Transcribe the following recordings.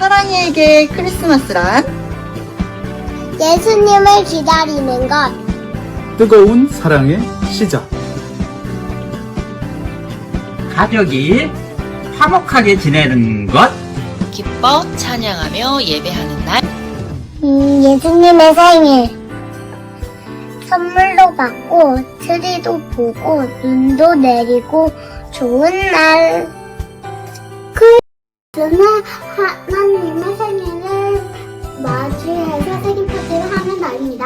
사랑이에게 크리스마스란? 예수님을 기다리는 것. 뜨거운 사랑의 시작. 가족이 화목하게 지내는 것. 기뻐 찬양하며 예배하는 날. 예수님의 생일. 선물도 받고 트리도 보고 눈도 내리고 좋은 날. 그는 하나님의 생일을 맞이해서 생일 파티를 하는 날입니다.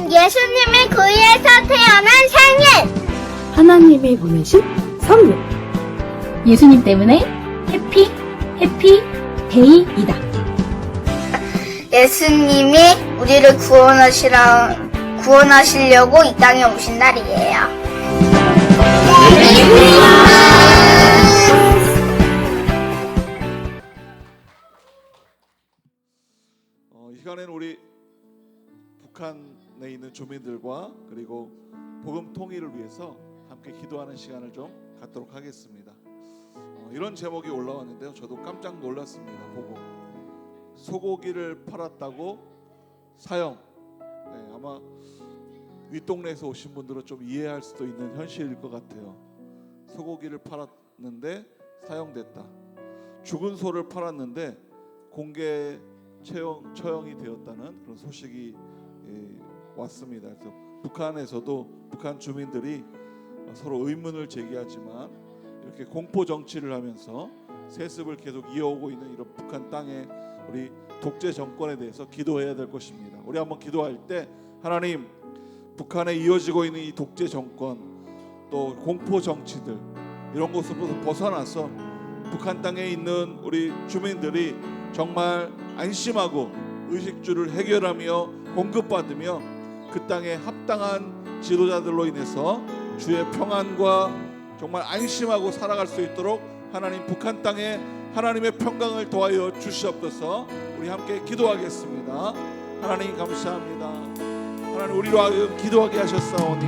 예수님의 구유에서 태어난 생일. 하나님이 보내신 선물. 예수님 때문에 해피 데이이다. 예수님이 우리를 구원하시려고 이 땅에 오신 날이에요. 이 시간에는 우리 북한에 있는 주민들과 그리고 복음 통일을 위해서 함께 기도하는 시간을 좀 갖도록 하겠습니다. 이런 제목이 올라왔는데요, 저도 깜짝 놀랐습니다. 보고 소고기를 팔았다고 사형. 아마 윗동네에서 오신 분들은 좀 이해할 수도 있는 현실일 것 같아요. 소고기를 팔았는데 사형됐다. 죽은 소를 팔았는데 공개 처형이 되었다는 그런 소식이 왔습니다. 그래서 북한에서도 북한 주민들이 서로 의문을 제기하지만 이렇게 공포 정치를 하면서 세습을 계속 이어오고 있는 이런 북한 땅에 우리 독재 정권에 대해서 기도해야 될 것입니다. 우리 한번 기도할 때, 하나님, 북한에 이어지고 있는 이 독재 정권, 또 공포 정치들, 이런 것으로부터 벗어나서 북한 땅에 있는 우리 주민들이 정말 안심하고 의식주를 해결하며 공급받으며 그 땅에 합당한 지도자들로 인해서 주의 평안과 정말 안심하고 살아갈 수 있도록 하나님, 북한 땅에 하나님의 평강을 더하여 주시옵소서. 우리 함께 기도하겠습니다. 하나님 감사합니다. 하나님, 우리로 하여금 기도하게 하셨사오니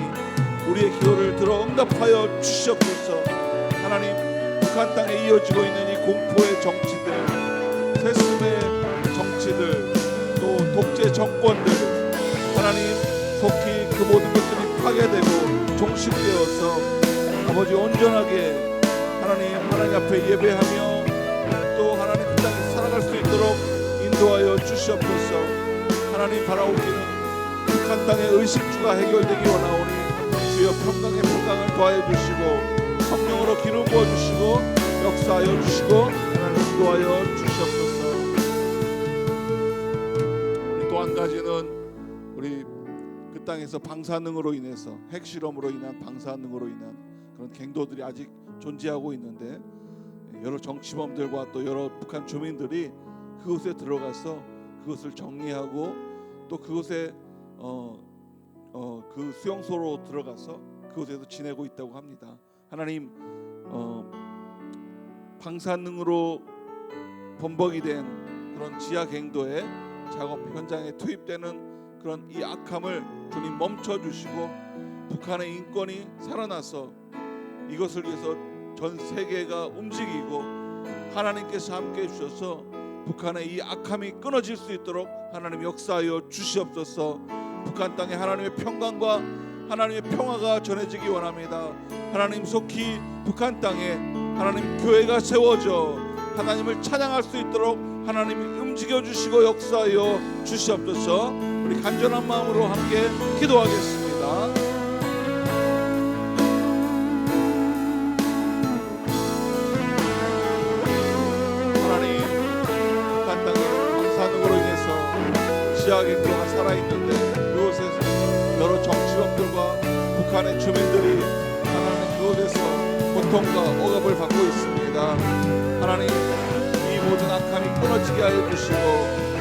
우리의 기도를 들어 응답하여 주시옵소서. 하나님, 북한 땅에 이어지고 있는 이 공포의 정치들, 세습의 정치들, 또 독재 정권들, 하나님, 속히 그 모든 것들이 파괴되고 종식되어서 아버지 온전하게 하나님 앞에 예배하며 또 하나님 그 땅에 살아갈 수 있도록 인도하여 주시옵소서. 하나님, 바라오기는 북한 땅의 의식주가 해결되기 원하오니 주여 평강을 더하여 주시고 성령으로 기름 부어 주시고 역사하여 주시고 하나님 인도하여 주시옵소서. 우리 또 한 가지는 우리 그 땅에서 방사능으로 인해서, 핵실험으로 인한 방사능으로 인한 그런 갱도들이 아직 존재하고 있는데, 여러 정치범들과 또 여러 북한 주민들이 그곳에 들어가서 그것을 정리하고 또 그곳에 그 수용소로 들어가서 그곳에서 지내고 있다고 합니다. 하나님, 방사능으로 범벅이 된 그런 지하 갱도의 작업 현장에 투입되는 그런 이 악함을 주님 멈춰주시고 북한의 인권이 살아나서 이것을 위해서 전 세계가 움직이고 하나님께서 함께해 주셔서 북한의 이 악함이 끊어질 수 있도록 하나님 역사하여 주시옵소서. 북한 땅에 하나님의 평강과 하나님의 평화가 전해지기 원합니다. 하나님, 속히 북한 땅에 하나님 교회가 세워져 하나님을 찬양할 수 있도록 하나님이 움직여 주시고 역사하여 주시옵소서. 우리 간절한 마음으로 함께 기도하겠습니다. 하나님, 북한 땅에 방사능으로 인해서 지하갱도가 살아있는데 그곳에서 여러 정치범들과 북한의 주민들이 하나님 그곳에서 고통과 억압을 받고 있습니다. 하나님, 이 모든 악함이 끊어지게 하여 주시고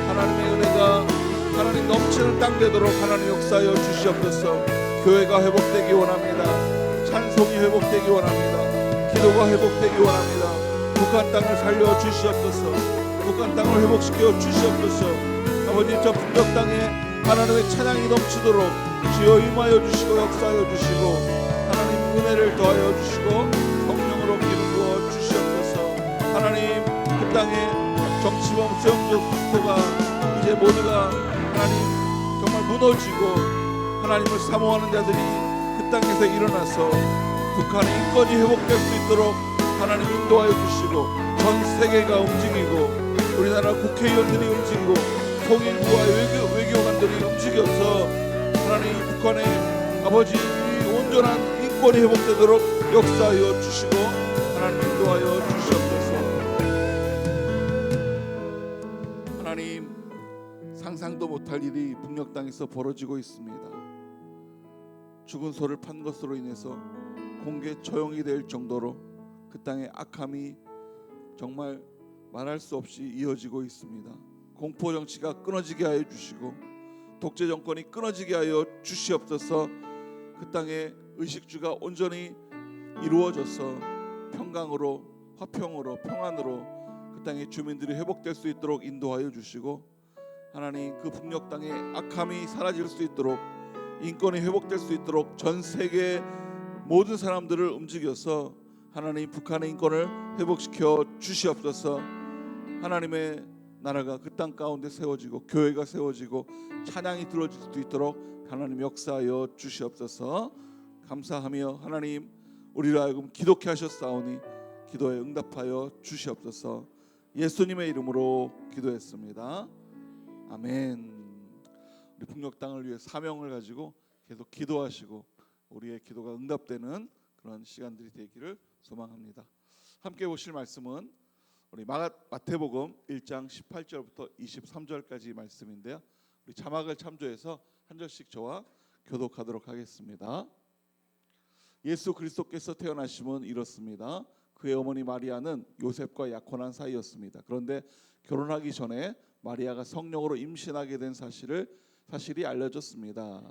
하나님의 은혜가 하나님 넘치는 땅 되도록 하나님 역사하여 주시옵소서. 교회가 회복되기 원합니다. 찬송이 회복되기 원합니다. 기도가 회복되기 원합니다. 북한 땅을 살려 주시옵소서. 북한 땅을 회복시켜 주시옵소서. 아버지, 저 북녘 땅에 하나님의 찬양이 넘치도록 주여 임하여 주시고 역사하여 주시고 하나님 은혜를 더하여 주시고 성령으로 기름 부어 주시옵소서. 땅의 정치범 수용적 국토가 이제 모두가 하나님 정말 무너지고 하나님을 사모하는 자들이 그 땅에서 일어나서 북한의 인권이 회복될 수 있도록 하나님 인도하여 주시고 전 세계가 움직이고 우리나라 국회의원들이 움직이고 통일부와 외교관들이 움직여서 하나님 북한의 아버지 온전한 인권이 회복되도록 역사하여 주시고 하나님 인도하여 주시옵소서. 하나님 상상도 못할 일이 북녘 땅에서 벌어지고 있습니다. 죽은 소를 판 것으로 인해서 공개 처형이 될 정도로 그 땅의 악함이 정말 말할 수 없이 이어지고 있습니다. 공포 정치가 끊어지게 하여 주시고 독재 정권이 끊어지게 하여 주시옵소서. 그 땅의 의식주가 온전히 이루어져서 평강으로 화평으로 평안으로 그 땅의 주민들이 회복될 수 있도록 인도하여 주시고 하나님 그 북녘 땅의 악함이 사라질 수 있도록 인권이 회복될 수 있도록 전 세계 모든 사람들을 움직여서 하나님 북한의 인권을 회복시켜 주시옵소서. 하나님의 나라가 그 땅 가운데 세워지고 교회가 세워지고 찬양이 들어질 수 있도록 하나님 역사하여 주시옵소서. 감사하며 하나님 우리로 하여금 기독케 하셨사오니 기도에 응답하여 주시옵소서. 예수님의 이름으로 기도했습니다. 아멘. 우리 북녘 땅을 위해 사명을 가지고 계속 기도하시고 우리의 기도가 응답되는 그런 시간들이 되기를 소망합니다. 함께 보실 말씀은 우리 마태복음 1장 18절부터 23절까지 말씀인데요. 우리 자막을 참조해서 한 절씩 저와 교독하도록 하겠습니다. 예수 그리스도께서 태어나심은 이렇습니다. 그의 어머니 마리아는 요셉과 약혼한 사이였습니다. 그런데 결혼하기 전에 마리아가 성령으로 임신하게 된 사실이 알려졌습니다.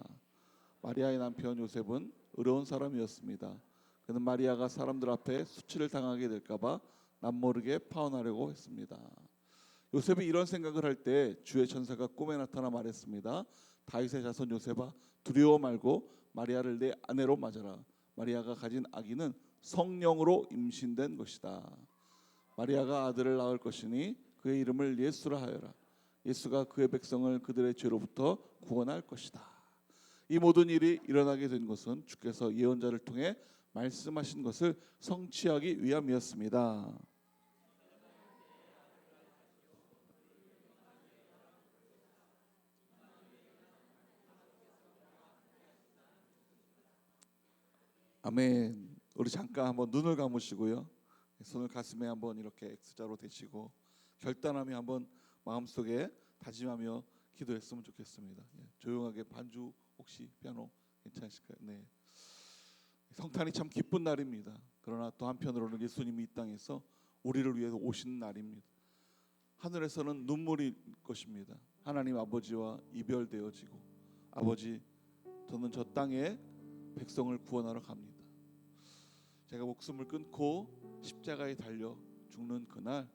마리아의 남편 요셉은 의로운 사람이었습니다. 그는 마리아가 사람들 앞에 수치를 당하게 될까봐 남모르게 파혼하려고 했습니다. 요셉이 이런 생각을 할 때 주의 천사가 꿈에 나타나 말했습니다. 다윗의 자손 요셉아, 두려워 말고 마리아를 내 아내로 맞아라. 마리아가 가진 아기는 성령으로 임신된 것이다. 마리아가 아들을 낳을 것이니 그의 이름을 예수라 하여라. 예수가 그의 백성을 그들의 죄로부터 구원할 것이다. 이 모든 일이 일어나게 된 것은 주께서 예언자를 통해 말씀하신 것을 성취하기 위함이었습니다. 아멘. 우리 잠깐 한번 눈을 감으시고요. 손을 가슴에 한번 이렇게 X자로 대시고 결단하며 한번 마음속에 다짐하며 기도했으면 좋겠습니다. 조용하게 반주 혹시 피아노 괜찮으실까요? 네. 성탄이 참 기쁜 날입니다. 그러나 또 한편으로는 예수님이 이 땅에서 우리를 위해서 오신 날입니다. 하늘에서는 눈물일 것입니다. 하나님 아버지와 이별되어지고 아버지 저는 저 땅에 백성을 구원하러 갑니다. 제가 목숨을 끊고 십자가에 달려 죽는 그날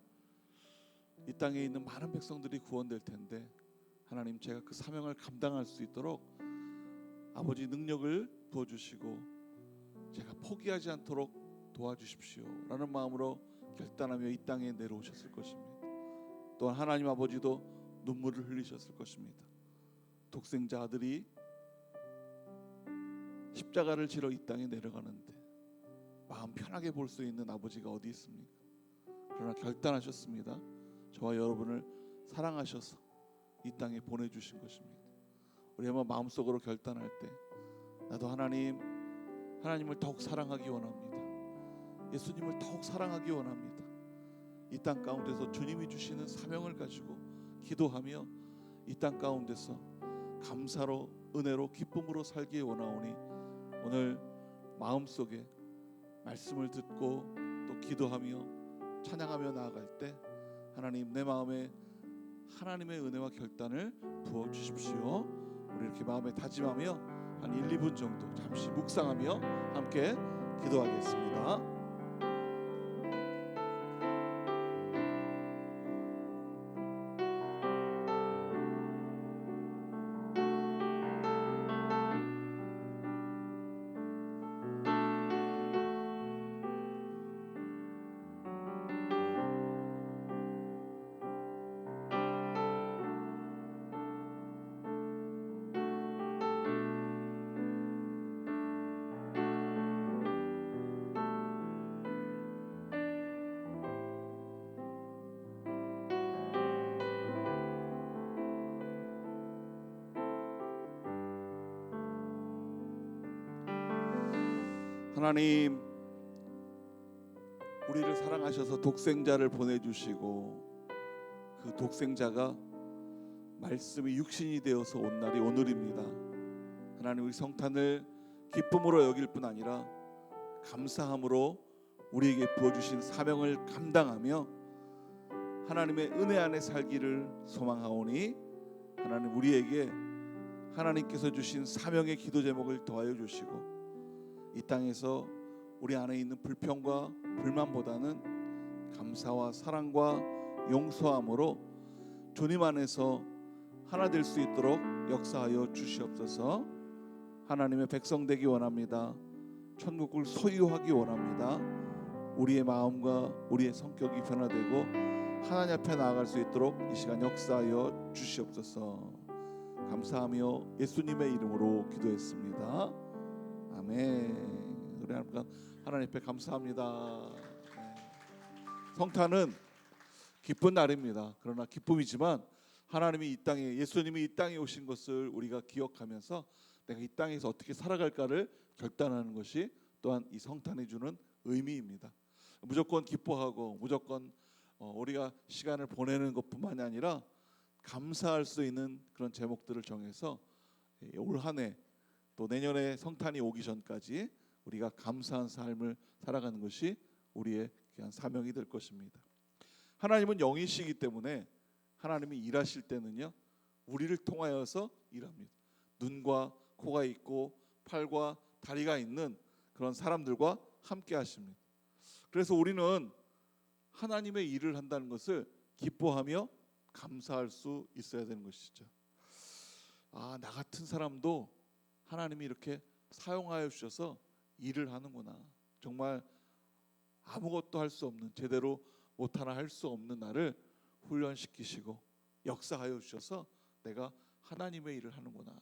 이 땅에 있는 많은 백성들이 구원될 텐데 하나님 제가 그 사명을 감당할 수 있도록 아버지 능력을 부어주시고 제가 포기하지 않도록 도와주십시오 라는 마음으로 결단하며 이 땅에 내려오셨을 것입니다. 또한 하나님 아버지도 눈물을 흘리셨을 것입니다. 독생자 아들이 십자가를 지러 이 땅에 내려가는데 마음 편하게 볼 수 있는 아버지가 어디 있습니까? 그러나 결단하셨습니다. 저와 여러분을 사랑하셔서 이 땅에 보내주신 것입니다. 우리 한번 마음속으로 결단할 때 나도 하나님을 더욱 사랑하기 원합니다. 예수님을 더욱 사랑하기 원합니다. 이 땅 가운데서 주님이 주시는 사명을 가지고 기도하며 이 땅 가운데서 감사로 은혜로 기쁨으로 살기 원하오니 오늘 마음속에 말씀을 듣고 또 기도하며 찬양하며 나아갈 때 하나님 내 마음에 하나님의 은혜와 결단을 부어주십시오. 우리 이렇게 마음에 다짐하며 한 1, 2분 정도 잠시 묵상하며 함께 기도하겠습니다. 하나님, 우리를 사랑하셔서 독생자를 보내주시고 그 독생자가 말씀이 육신이 되어서 온 날이 오늘입니다. 하나님, 우리 성탄을 기쁨으로 여길 뿐 아니라 감사함으로 우리에게 부어주신 사명을 감당하며 하나님의 은혜 안에 살기를 소망하오니 하나님, 우리에게 하나님께서 주신 사명의 기도 제목을 더하여 주시고 이 땅에서 우리 안에 있는 불평과 불만보다는 감사와 사랑과 용서함으로 주님 안에서 하나 될 수 있도록 역사하여 주시옵소서. 하나님의 백성 되기 원합니다. 천국을 소유하기 원합니다. 우리의 마음과 우리의 성격이 변화되고 하나님 앞에 나아갈 수 있도록 이 시간 역사하여 주시옵소서. 감사하며 예수님의 이름으로 기도했습니다. 아멘. 우리 하나님 앞에 감사합니다. 성탄은 기쁜 날입니다. 그러나 기쁨이지만 하나님이 이 땅에, 예수님이 이 땅에 오신 것을 우리가 기억하면서 내가 이 땅에서 어떻게 살아갈까를 결단하는 것이 또한 이 성탄이 주는 의미입니다. 무조건 기뻐하고 무조건 우리가 시간을 보내는 것뿐만이 아니라 감사할 수 있는 그런 제목들을 정해서 올 한 해 또 내년에 성탄이 오기 전까지 우리가 감사한 삶을 살아가는 것이 우리의 귀한 사명이 될 것입니다. 하나님은 영이시기 때문에 하나님이 일하실 때는요, 우리를 통하여서 일합니다. 눈과 코가 있고 팔과 다리가 있는 그런 사람들과 함께 하십니다. 그래서 우리는 하나님의 일을 한다는 것을 기뻐하며 감사할 수 있어야 되는 것이죠. 나 같은 사람도 하나님이 이렇게 사용하여 주셔서 일을 하는구나. 정말 아무것도 할 수 없는, 제대로 못하나 할 수 없는 나를 훈련시키시고 역사하여 주셔서 내가 하나님의 일을 하는구나.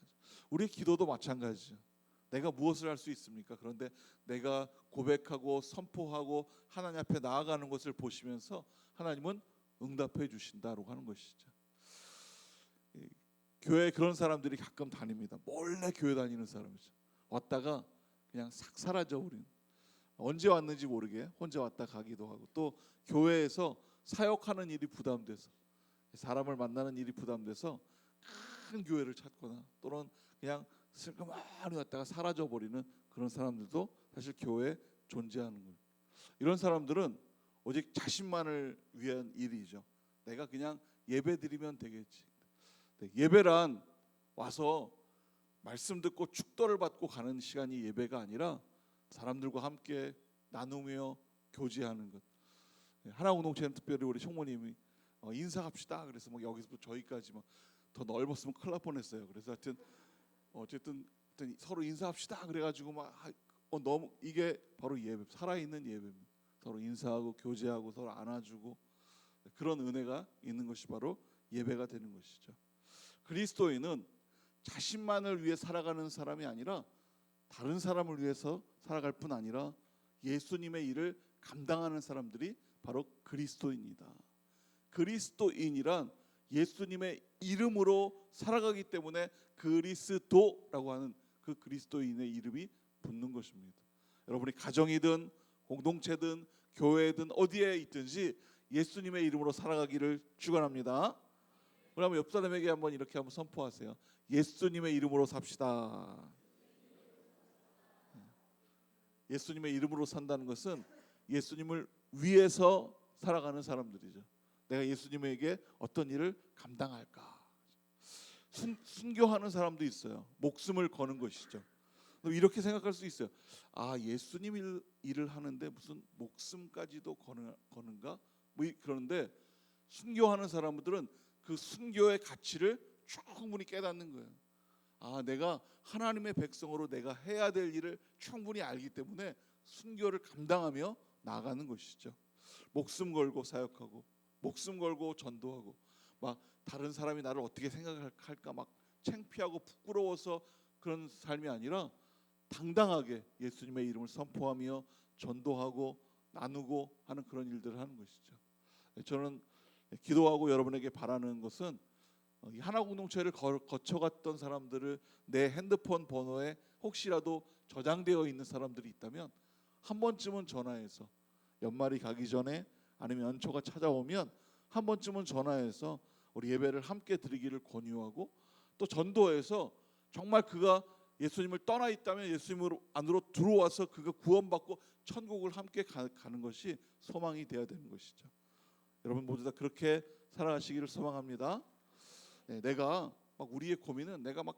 우리의 기도도 마찬가지죠. 내가 무엇을 할 수 있습니까? 그런데 내가 고백하고 선포하고 하나님 앞에 나아가는 것을 보시면서 하나님은 응답해 주신다라고 하는 것이죠. 교회에 그런 사람들이 가끔 다닙니다. 몰래 교회 다니는 사람이죠. 왔다가 그냥 싹 사라져 버리는. 언제 왔는지 모르게 혼자 왔다 가기도 하고, 또 교회에서 사역하는 일이 부담돼서, 사람을 만나는 일이 부담돼서 큰 교회를 찾거나 또는 그냥 슬그머니 왔다가 사라져 버리는 그런 사람들도 사실 교회에 존재하는 거예요. 이런 사람들은 오직 자신만을 위한 일이죠. 내가 그냥 예배 드리면 되겠지. 예배란 와서 말씀 듣고 축도를 받고 가는 시간이 예배가 아니라 사람들과 함께 나누며 교제하는 것. 하나 공동체는 특별히 우리 총무님이 인사합시다. 그래서 뭐 여기서부터 저희까지 막 더 넓었으면 큰일 날 뻔했어요. 그래서 하여튼 어쨌든 서로 인사합시다. 그래가지고 막 너무 이게 바로 예배, 살아있는 예배입니다. 서로 인사하고 교제하고 서로 안아주고 그런 은혜가 있는 것이 바로 예배가 되는 것이죠. 그리스도인은 자신만을 위해 살아가는 사람이 아니라 다른 사람을 위해서 살아갈 뿐 아니라 예수님의 일을 감당하는 사람들이 바로 그리스도인이다. 그리스도인이란 예수님의 이름으로 살아가기 때문에 그리스도라고 하는 그 그리스도인의 이름이 붙는 것입니다. 여러분이 가정이든 공동체든 교회든 어디에 있든지 예수님의 이름으로 살아가기를 축원합니다. 우리 한번 옆 사람에게 한번 이렇게 한번 선포하세요. 예수님의 이름으로 삽시다. 예수님의 이름으로 산다는 것은 예수님을 위해서 살아가는 사람들이죠. 내가 예수님에게 어떤 일을 감당할까? 순교하는 사람도 있어요. 목숨을 거는 것이죠. 이렇게 생각할 수 있어요. 예수님 일을 하는데 무슨 목숨까지도 거는가? 그런데 순교하는 사람들은 그 순교의 가치를 충분히 깨닫는 거예요. 내가 하나님의 백성으로 내가 해야 될 일을 충분히 알기 때문에 순교를 감당하며 나가는 것이죠. 목숨 걸고 사역하고 목숨 걸고 전도하고 막 다른 사람이 나를 어떻게 생각할까 막 창피하고 부끄러워서 그런 삶이 아니라 당당하게 예수님의 이름을 선포하며 전도하고 나누고 하는 그런 일들을 하는 것이죠. 저는 기도하고 여러분에게 바라는 것은 하나 공동체를 거쳐갔던 사람들을 내 핸드폰 번호에 혹시라도 저장되어 있는 사람들이 있다면 한 번쯤은 전화해서 연말이 가기 전에 아니면 연초가 찾아오면 한 번쯤은 전화해서 우리 예배를 함께 드리기를 권유하고 또 전도해서 정말 그가 예수님을 떠나 있다면 예수님 안으로 들어와서 그가 구원받고 천국을 함께 가는 것이 소망이 되어야 되는 것이죠. 여러분 모두 다 그렇게 살아가시기를 소망합니다. 네, 내가 막 우리의 고민은 내가 막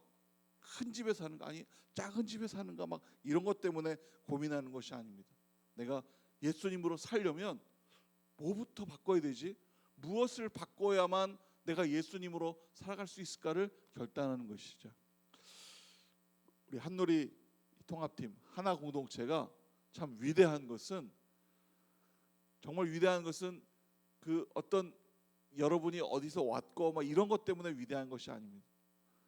큰 집에 사는가 아니 작은 집에 사는가 막 이런 것 때문에 고민하는 것이 아닙니다. 내가 예수님으로 살려면 뭐부터 바꿔야 되지? 무엇을 바꿔야만 내가 예수님으로 살아갈 수 있을까를 결단하는 것이죠. 우리 한누리 통합팀 하나 공동체가 참 위대한 것은 정말 위대한 것은 그 어떤 여러분이 어디서 왔고 막 이런 것 때문에 위대한 것이 아닙니다.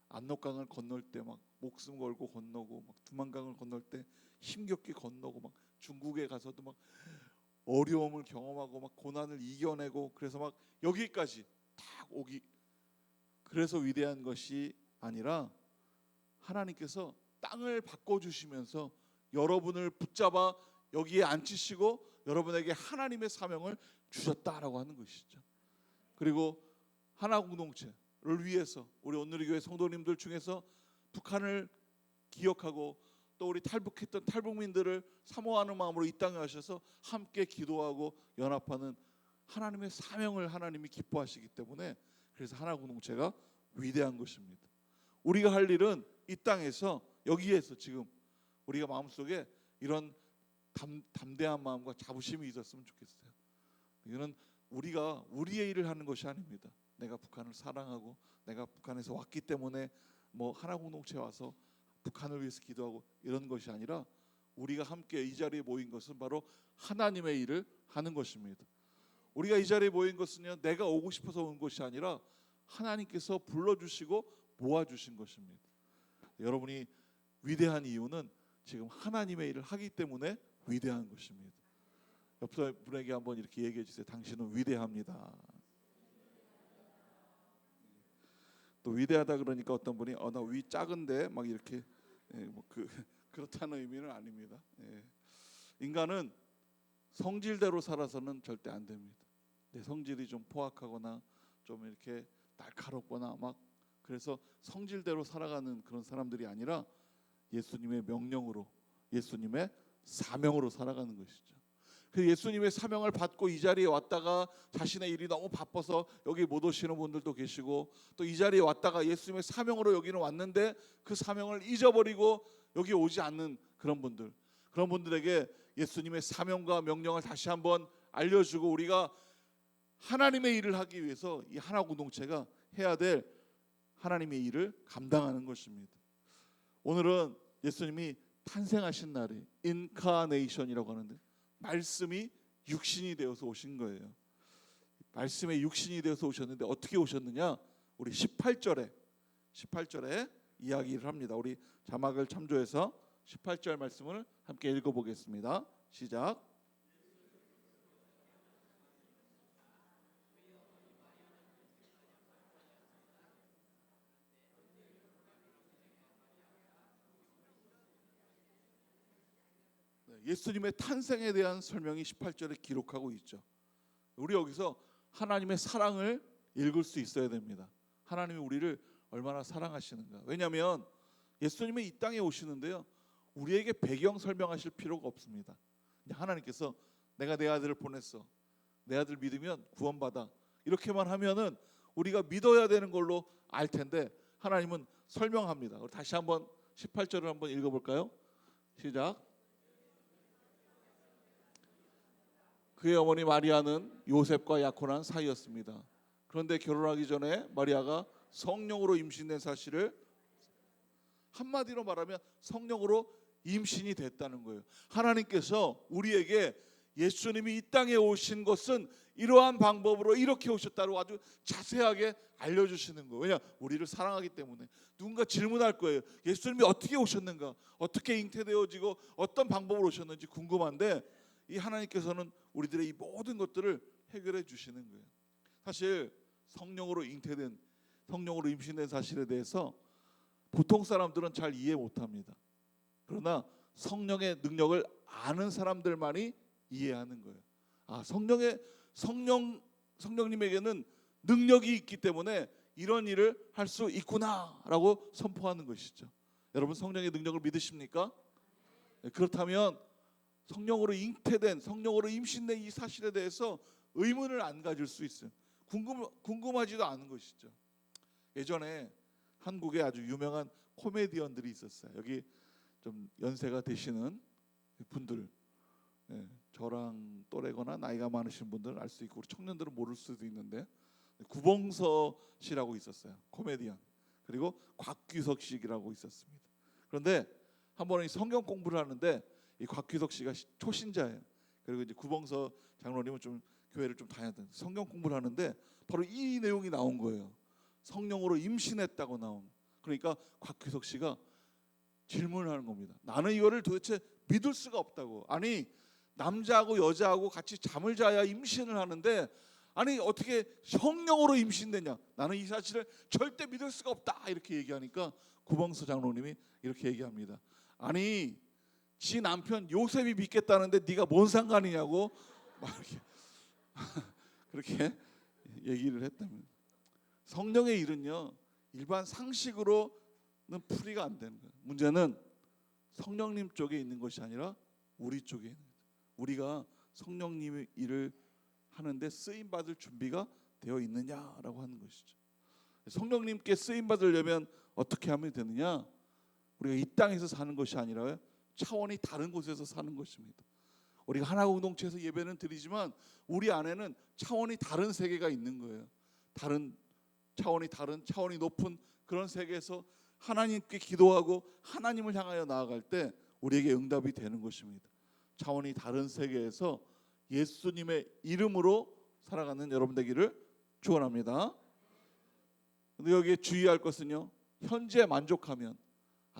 압록강을 건널 때 막 목숨 걸고 건너고 막 두만강을 건널 때 힘겹게 건너고 막 중국에 가서도 막 어려움을 경험하고 막 고난을 이겨내고 그래서 막 여기까지 딱 오기 그래서 위대한 것이 아니라 하나님께서 땅을 바꿔주시면서 여러분을 붙잡아 여기에 앉히시고 여러분에게 하나님의 사명을 주셨다라고 하는 것이죠. 그리고 하나 공동체를 위해서 우리 온누리교회 성도님들 중에서 북한을 기억하고 또 우리 탈북했던 탈북민들을 사모하는 마음으로 이 땅에 하셔서 함께 기도하고 연합하는 하나님의 사명을 하나님이 기뻐하시기 때문에 그래서 하나 공동체가 위대한 것입니다. 우리가 할 일은 이 땅에서 여기에서 지금 우리가 마음속에 이런 담대한 마음과 자부심이 있었으면 좋겠어요. 이거는 우리가 우리의 일을 하는 것이 아닙니다. 내가 북한을 사랑하고 내가 북한에서 왔기 때문에 뭐 하나 공동체에 와서 북한을 위해서 기도하고 이런 것이 아니라 우리가 함께 이 자리에 모인 것은 바로 하나님의 일을 하는 것입니다. 우리가 이 자리에 모인 것은요 내가 오고 싶어서 온 것이 아니라 하나님께서 불러주시고 모아주신 것입니다. 여러분이 위대한 이유는 지금 하나님의 일을 하기 때문에 위대한 것입니다. 옆 분에게 한번 이렇게 얘기해 주세요. 당신은 위대합니다. 또 위대하다 그러니까 어떤 분이 나 위 작은데 막 이렇게 그렇다는 의미는 아닙니다. 인간은 성질대로 살아서는 절대 안 됩니다. 내 성질이 좀 포악하거나 좀 이렇게 날카롭거나 막 그래서 성질대로 살아가는 그런 사람들이 아니라 예수님의 명령으로 예수님의 사명으로 살아가는 것이죠. 그 예수님의 사명을 받고 이 자리에 왔다가 자신의 일이 너무 바빠서 여기 못 오시는 분들도 계시고 또 이 자리에 왔다가 예수님의 사명으로 여기는 왔는데 그 사명을 잊어버리고 여기 오지 않는 그런 분들에게 예수님의 사명과 명령을 다시 한번 알려주고 우리가 하나님의 일을 하기 위해서 이 하나 공동체가 해야 될 하나님의 일을 감당하는 것입니다. 오늘은 예수님이 탄생하신 날이 인카네이션이라고 하는데 말씀이 육신이 되어서 오신 거예요. 말씀의 육신이 되어서 오셨는데 어떻게 오셨느냐? 우리 18절에 이야기를 합니다. 우리 자막을 참조해서 18절 말씀을 함께 읽어보겠습니다. 시작. 예수님의 탄생에 대한 설명이 18절에 기록하고 있죠. 우리 여기서 하나님의 사랑을 읽을 수 있어야 됩니다. 하나님이 우리를 얼마나 사랑하시는가. 왜냐하면 예수님이 이 땅에 오시는데요 우리에게 배경 설명하실 필요가 없습니다. 하나님께서 내가 내 아들을 보냈어, 내 아들 믿으면 구원받아, 이렇게만 하면은 우리가 믿어야 되는 걸로 알 텐데 하나님은 설명합니다. 다시 한번 18절을 한번 읽어볼까요? 시작. 그의 어머니 마리아는 요셉과 약혼한 사이였습니다. 그런데 결혼하기 전에 마리아가 성령으로 임신된 사실을, 한마디로 말하면 성령으로 임신이 됐다는 거예요. 하나님께서 우리에게 예수님이 이 땅에 오신 것은 이러한 방법으로 이렇게 오셨다고 아주 자세하게 알려주시는 거예요. 왜냐? 우리를 사랑하기 때문에. 누군가 질문할 거예요. 예수님이 어떻게 오셨는가? 어떻게 잉태되어지고 어떤 방법으로 오셨는지 궁금한데 이 하나님께서는 우리들의 이 모든 것들을 해결해 주시는 거예요. 사실 성령으로 잉태된, 성령으로 임신된 사실에 대해서 보통 사람들은 잘 이해 못합니다. 그러나 성령의 능력을 아는 사람들만이 이해하는 거예요. 아, 성령님에게는 능력이 있기 때문에 이런 일을 할 수 있구나라고 선포하는 것이죠. 여러분 성령의 능력을 믿으십니까? 그렇다면 성령으로 잉태된, 성령으로 임신된 이 사실에 대해서 의문을 안 가질 수 있어요. 궁금하지도 않은 것이죠. 예전에 한국에 아주 유명한 코미디언들이 있었어요. 여기 좀 연세가 되시는 분들, 저랑 또래거나 나이가 많으신 분들은 알 수 있고 우리 청년들은 모를 수도 있는데, 구봉서 씨라고 있었어요. 코미디언. 그리고 곽규석 씨라고 있었습니다. 그런데 한 번은 성경 공부를 하는데 이 곽규석 씨가 초신자예요. 그리고 이제 구봉서 장로님은 좀 교회를 좀 다녔던 성경 공부를 하는데 바로 이 내용이 나온 거예요. 성령으로 임신했다고 나온. 그러니까 곽규석 씨가 질문을 하는 겁니다. 나는 이거를 도대체 믿을 수가 없다고. 아니 남자하고 여자하고 같이 잠을 자야 임신을 하는데 아니 어떻게 성령으로 임신되냐. 나는 이 사실을 절대 믿을 수가 없다. 이렇게 얘기하니까 구봉서 장로님이 이렇게 얘기합니다. 아니 지 남편 요셉이 믿겠다는데 네가 뭔 상관이냐고 막 이렇게 그렇게 얘기를 했다면, 성령의 일은요 일반 상식으로는 풀이가 안 되는 거예요. 문제는 성령님 쪽에 있는 것이 아니라 우리 쪽에 있는 거예요. 우리가 성령님의 일을 하는데 쓰임 받을 준비가 되어 있느냐라고 하는 것이죠. 성령님께 쓰임 받으려면 어떻게 하면 되느냐? 우리가 이 땅에서 사는 것이 아니라 차원이 다른 곳에서 사는 것입니다. 우리가 하나 공동체에서 예배는 드리지만 우리 안에는 차원이 다른 세계가 있는 거예요. 다른 차원이 높은 그런 세계에서 하나님께 기도하고 하나님을 향하여 나아갈 때 우리에게 응답이 되는 것입니다. 차원이 다른 세계에서 예수님의 이름으로 살아가는 여러분 되기를 축원합니다. 근데 여기에 주의할 것은요, 현재 만족하면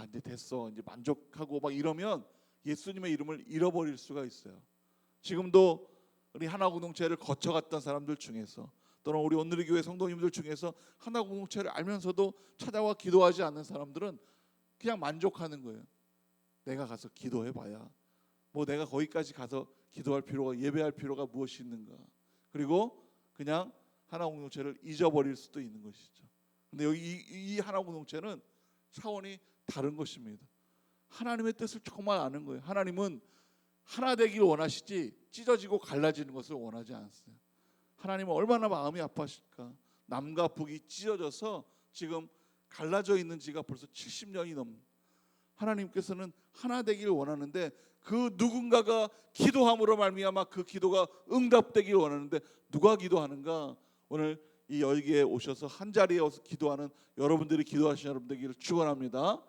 이제 됐어, 이제 만족하고 막 이러면 예수님의 이름을 잃어버릴 수가 있어요. 지금도 우리 하나 공동체를 거쳐갔던 사람들 중에서 또는 우리 오늘의 교회 성도님들 중에서 하나 공동체를 알면서도 찾아와 기도하지 않는 사람들은 그냥 만족하는 거예요. 내가 가서 기도해봐야 뭐 내가 거기까지 가서 기도할 필요가, 예배할 필요가 무엇이 있는가. 그리고 그냥 하나 공동체를 잊어버릴 수도 있는 것이죠. 근데 여기 이 하나 공동체는 차원이 다른 것입니다. 하나님의 뜻을 정말 아는 거예요. 하나님은 하나 되길 원하시지 찢어지고 갈라지는 것을 원하지 않으세요. 하나님은 얼마나 마음이 아파하실까. 남과 북이 찢어져서 지금 갈라져 있는 지가 벌써 70년이 넘는, 하나님께서는 하나 되길 원하는데 그 누군가가 기도함으로 말미암아 그 기도가 응답되길 원하는데 누가 기도하는가? 오늘 이 여기에 오셔서 한 자리에 와서 기도하는 여러분들이 기도하시는 여러분 되기를 축원합니다.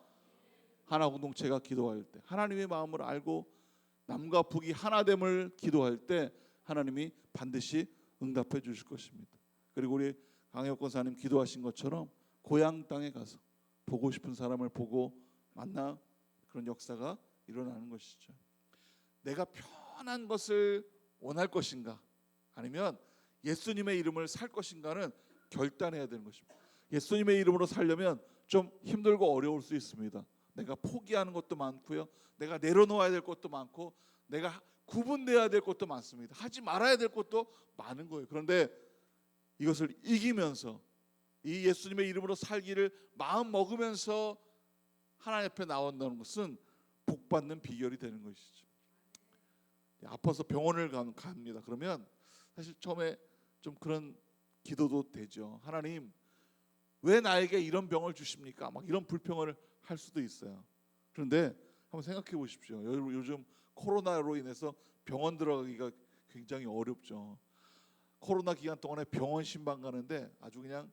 하나 공동체가 기도할 때 하나님의 마음을 알고 남과 북이 하나됨을 기도할 때 하나님이 반드시 응답해 주실 것입니다. 그리고 우리 강혁 권사님 기도하신 것처럼 고향 땅에 가서 보고 싶은 사람을 보고 만나 그런 역사가 일어나는 것이죠. 내가 편한 것을 원할 것인가 아니면 예수님의 이름을 살 것인가는 결단해야 되는 것입니다. 예수님의 이름으로 살려면 좀 힘들고 어려울 수 있습니다. 내가 포기하는 것도 많고요, 내가 내려놓아야 될 것도 많고, 내가 구분돼야 될 것도 많습니다. 하지 말아야 될 것도 많은 거예요. 그런데 이것을 이기면서 이 예수님의 이름으로 살기를 마음 먹으면서 하나님 앞에 나온다는 것은 복받는 비결이 되는 것이죠. 아파서 병원을 갑니다. 그러면 사실 처음에 좀 그런 기도도 되죠. 하나님 왜 나에게 이런 병을 주십니까? 막 이런 불평을 할 수도 있어요. 그런데 한번 생각해 보십시오. 요즘 코로나로 인해서 병원 들어가기가 굉장히 어렵죠. 코로나 기간 동안에 병원 신방 가는데 아주 그냥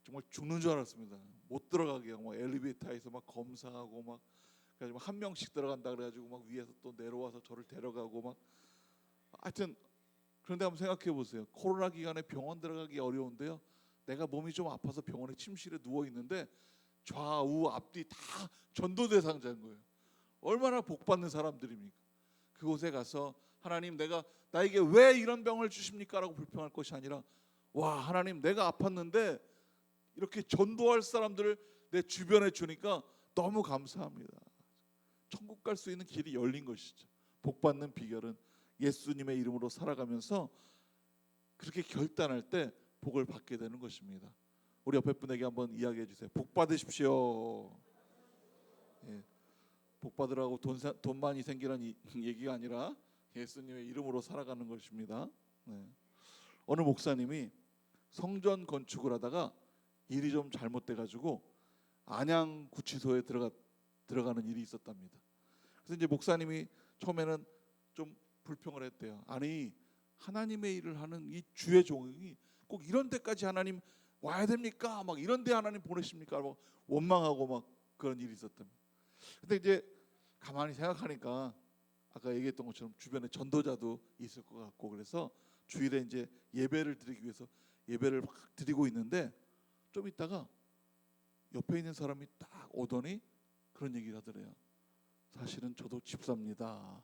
정말 죽는 줄 알았습니다. 못 들어가게 막 엘리베이터에서 막 검사하고 막 그래가지고 한 명씩 들어간다 그래가지고 막 위에서 또 내려와서 저를 데려가고 막 하여튼. 그런데 한번 생각해 보세요. 코로나 기간에 병원 들어가기 어려운데요, 내가 몸이 좀 아파서 병원에 침실에 누워 있는데 좌우 앞뒤 다 전도 대상자인 거예요. 얼마나 복받는 사람들입니까? 그곳에 가서 하나님 나에게 왜 이런 병을 주십니까? 라고 불평할 것이 아니라 와 하나님 내가 아팠는데 이렇게 전도할 사람들을 내 주변에 주니까 너무 감사합니다. 천국 갈 수 있는 길이 열린 것이죠. 복 받는 비결은 예수님의 이름으로 살아가면서 그렇게 결단할 때 복을 받게 되는 것입니다. 우리 옆에 분에게 한번 이야기해 주세요. 복 받으십시오. 예, 복 받으라고 돈 많이 생기라는 얘기가 아니라 예수님의 이름으로 살아가는 것입니다. 네. 어느 목사님이 성전 건축을 하다가 일이 좀 잘못돼 가지고 안양 구치소에 들어가는 일이 있었답니다. 그래서 이제 목사님이 처음에는 좀 불평을 했대요. 아니, 하나님의 일을 하는 이 주의 종이 꼭 이런 데까지 하나님 와야 됩니까? 막 이런 데 하나님 보내십니까? 막 원망하고 막 그런 일이 있었답니다. 근데 이제 가만히 생각하니까 아까 얘기했던 것처럼 주변에 전도자도 있을 것 같고, 그래서 주일에 이제 예배를 드리기 위해서 예배를 막 드리고 있는데 좀 있다가 옆에 있는 사람이 딱 오더니 그런 얘기를 하더래요. 사실은 저도 집사입니다.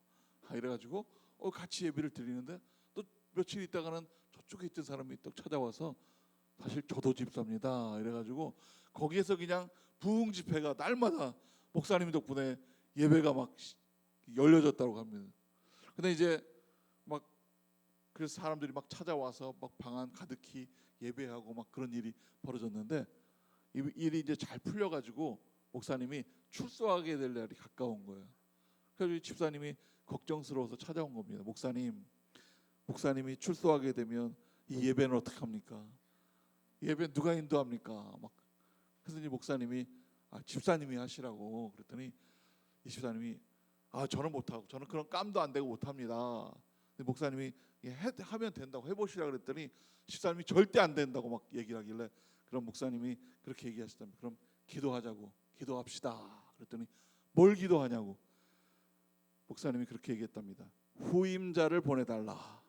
이래가지고 같이 예배를 드리는데 또 며칠 있다가는 저쪽에 있던 사람이 또 찾아와서 사실 저도 집사입니다. 이래가지고 거기에서 그냥 부흥 집회가 날마다 목사님 덕분에 예배가 막 열려졌다고 합니다. 근데 이제 막 그래서 사람들이 막 찾아와서 막 방 안 가득히 예배하고 막 그런 일이 벌어졌는데 이 일이 이제 잘 풀려가지고 목사님이 출소하게 될 날이 가까운 거예요. 그래서 집사님이 걱정스러워서 찾아온 겁니다. 목사님이 출소하게 되면 이 예배는 어떻게 합니까? 예배 누가 인도합니까? 막 그래서 이제 목사님이 집사님이 하시라고 그랬더니 이 집사님이 저는 못하고, 저는 그런 깜도 안 되고 못합니다. 근데 목사님이 하면 된다고 해보시라 그랬더니 집사님이 절대 안 된다고 막 얘기를 하길래, 그럼 목사님이 그렇게 얘기하시다면 그럼 기도합시다. 그랬더니 뭘 기도하냐고 목사님이 그렇게 얘기했답니다. 후임자를 보내달라.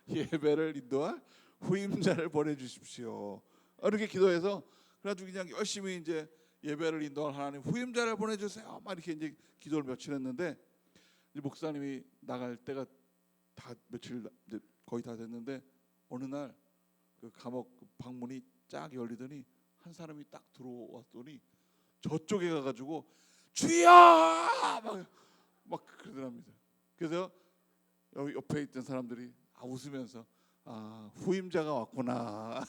예배를 인도할 후임자를 보내주십시오. 이렇게 기도해서 그래가지고 그냥 열심히 이제 예배를 인도할 하나님 후임자를 보내주세요. 막 이렇게 이제 기도를 며칠 했는데 이제 목사님이 나갈 때가 다 며칠 이제 거의 다 됐는데 어느 날 그 감옥 방문이 쫙 열리더니 한 사람이 딱 들어왔더니 저쪽에 가가지고 주여 막 그러더랍니다. 그래서 여기 옆에 있던 사람들이 웃으면서 후임자가 왔구나.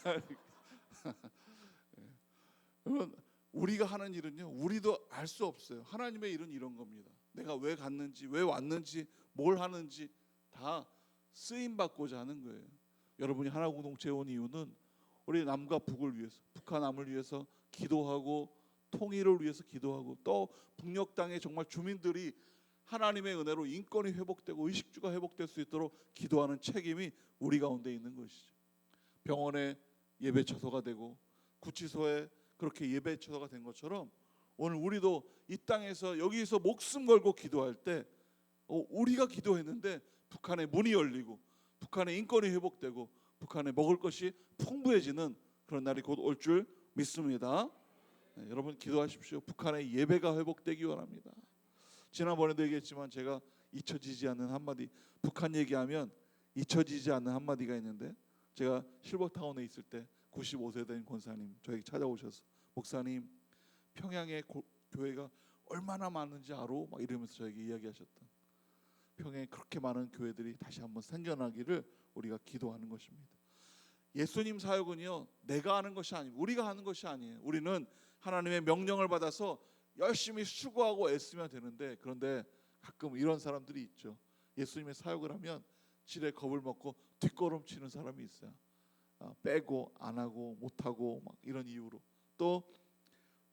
여러분, 우리가 하는 일은요, 우리도 알 수 없어요. 하나님의 일은 이런 겁니다. 내가 왜 갔는지, 왜 왔는지, 뭘 하는지 다 쓰임 받고자 하는 거예요. 여러분이 하나공동체에 온 이유는 우리 남과 북을 위해서, 북한남을 위해서 기도하고 통일을 위해서 기도하고, 또 북녘 땅의 정말 주민들이 하나님의 은혜로 인권이 회복되고 의식주가 회복될 수 있도록 기도하는 책임이 우리 가운데 있는 것이죠. 병원에 예배 처소가 되고 구치소에 그렇게 예배 처소가 된 것처럼 오늘 우리도 이 땅에서 여기서 목숨 걸고 기도할 때 우리가 기도했는데 북한의 문이 열리고 북한의 인권이 회복되고 북한에 먹을 것이 풍부해지는 그런 날이 곧 올 줄 믿습니다. 네, 여러분 기도하십시오. 북한의 예배가 회복되기 원합니다. 지난번에도 얘기했지만 제가 잊혀지지 않는 한마디, 북한 얘기하면 잊혀지지 않는 한마디가 있는데, 제가 실버타운에 있을 때 95세 된 권사님 저에게 찾아오셔서 목사님 평양에 교회가 얼마나 많은지 알아? 막 이러면서 저에게 이야기하셨던, 평양에 그렇게 많은 교회들이 다시 한번 생겨나기를 우리가 기도하는 것입니다. 예수님 사역은요 내가 하는 것이 아니고 우리가 하는 것이 아니에요. 우리는 하나님의 명령을 받아서 열심히 수고하고 애쓰면 되는데, 그런데 가끔 이런 사람들이 있죠. 예수님의 사역을 하면 지레 겁을 먹고 뒷걸음치는 사람이 있어요. 빼고 안 하고 못 하고 막 이런 이유로. 또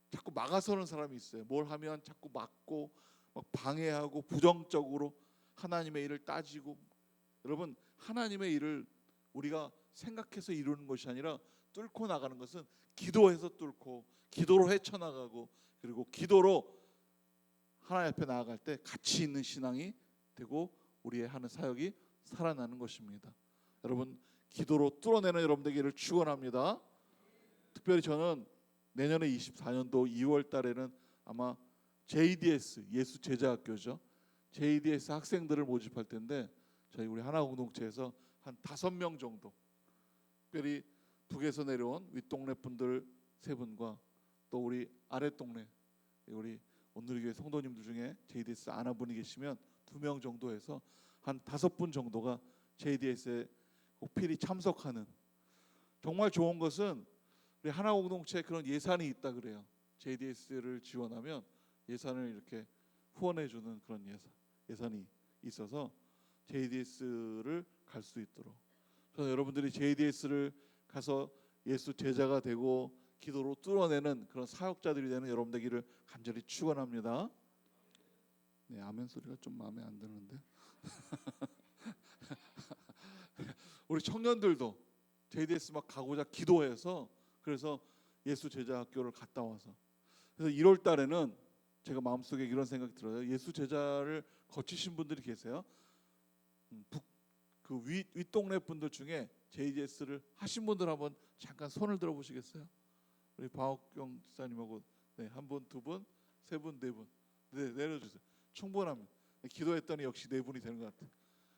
자꾸 막아서는 사람이 있어요. 뭘 하면 자꾸 막고 막 방해하고 부정적으로 하나님의 일을 따지고. 여러분, 하나님의 일을 우리가 생각해서 이루는 것이 아니라 뚫고 나가는 것은 기도해서 뚫고 기도로 헤쳐나가고, 그리고 기도로 하나님 앞에 나아갈 때 가치 있는 신앙이 되고 우리의 하는 사역이 살아나는 것입니다. 여러분, 기도로 뚫어내는 여러분 되기를 축원합니다. 특별히 저는 내년에 24년도 2월 달에는 아마 JDS, 예수 제자학교죠, JDS 학생들을 모집할 텐데 저희 우리 하나공동체에서 한 5명 정도, 특별히 북에서 내려온 윗동네 분들 3분과 또 우리 아랫동네 우리 오늘교회 성도님들 중에 JDS 아는 분이 계시면 2명 정도 해서 한 5분 정도가 JDS에 필히 참석하는, 정말 좋은 것은 우리 하나 공동체에 그런 예산이 있다 그래요. JDS를 지원하면 예산을 이렇게 후원해 주는 그런 예산이 있어서 JDS를 갈 수 있도록, 저는 여러분들이 JDS를 가서 예수 제자가 되고 기도로 뚫어내는 그런 사역자들이 되는 여러분 되기를 간절히 축원합니다. 네, 아멘 소리가 좀 마음에 안 드는데. 우리 청년들도 JDS 막 가고자 기도해서, 그래서 예수 제자 학교를 갔다 와서, 그래서 1월 달에는 제가 마음속에 이런 생각이 들어요. 예수 제자를 거치신 분들이 계세요. 그 윗동네 분들 중에 JDS를 하신 분들 한번 잠깐 손을 들어 보시겠어요? 우리 박옥경 집사님하고 네, 한 분, 두 분, 세 분, 네 분, 네, 내려주세요. 충분합니다. 기도했더니 역시 네 분이 되는 것 같아요.